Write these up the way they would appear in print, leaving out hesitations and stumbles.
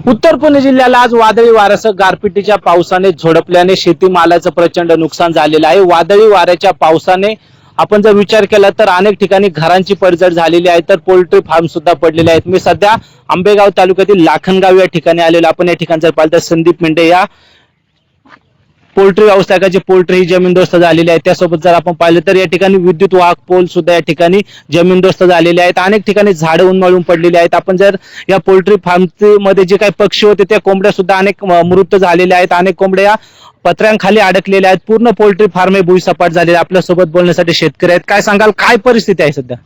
उत्तर पुणे जिल्ह्याला आज वादळी वाऱ्यासह गारपिटीच्या पावसाने झोडपल्याने शेतीमालाचं प्रचंड नुकसान झालेलं आहे। वादळी वाऱ्याच्या पावसाने आपण जर विचार केला तर अनेक ठिकाणी घरांची पडझड झालेली आहे, तर पोल्ट्री फार्म सुद्धा पडलेले आहेत। मी सध्या आंबेगाव तालुक्यातील लाखनगाव या ठिकाणी आलेलो। आपण या ठिकाणी जर पाहिलं तर संदीप मेंढे या पोल्ट्री व्यावसायिकाची पोल्ट्री ही जमीनदोस्त झालेली आहे। त्यासोबत जर आपण पाहिलं तर या ठिकाणी विद्युत वाहक पोल सुद्धा या ठिकाणी जमीनदोस्त झालेले आहेत। अनेक ठिकाणी झाडं उन्मळून पडलेली आहेत। आपण जर या पोल्ट्री फार्म मध्ये जे काही पक्षी होते त्या कोंबड्या सुद्धा अनेक मृत झालेल्या आहेत। अनेक कोंबड्या पत्र्यांखाली अडकलेल्या आहेत। पूर्ण पोल्ट्री फार्म हे भुईसपाट झालेले आहे। आपल्यासोबत बोलण्यासाठी शेतकरी आहेत। काय सांगाल, काय परिस्थिती आहे सध्या?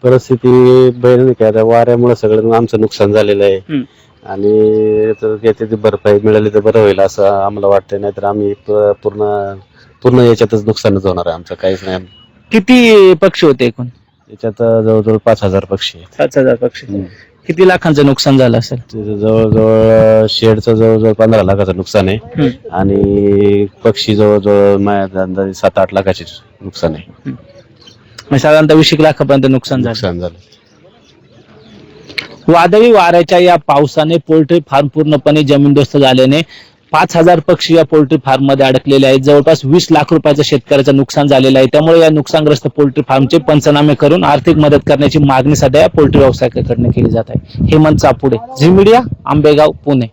परिस्थिती भयानक आहे। वाऱ्यामुळे सगळं आमचं नुकसान झालेलं आहे आणि त्याची भरपाई मिळाली तर बरं होईल असं आम्हाला वाटतंय, नाहीतर आम्ही पूर्ण याच्यातच नुकसानच होणार आहे आमचं, काहीच नाही। किती पक्षी होते एकूण? याच्यात जवळजवळ 5,000 पक्षी आहेत। 5,000 पक्षी। किती लाखांचं नुकसान झालं असेल? जवळजवळ शेडचं जवळजवळ 15 लाखाचं नुकसान आहे आणि पक्षी जवळजवळ माझ्या अंदाजे 7-8 लाखाचे नुकसान आहे। साधारणतः 20 लाखापर्यंत नुकसान झालं। वादळी वाऱ्याच्या या पावसाने पोल्ट्री फार्म पूर्णपणे जमीनदोस्त झाल्याने 5,000 पक्षी या पोल्ट्री फार्म मध्ये अडकलेले आहेत। जवळपास 20 लाख रुपयाचं शेतकऱ्याचं नुकसान झालेलं आहे। त्यामुळे या नुकसानग्रस्त पोल्ट्री फार्मचे पंचनामे करून आर्थिक मदत करण्याची मागणी सध्या या पोल्ट्री व्यावसायिकांकडून केली जात आहे। हेमंत चापुडे, झी मीडिया, आंबेगाव, पुणे।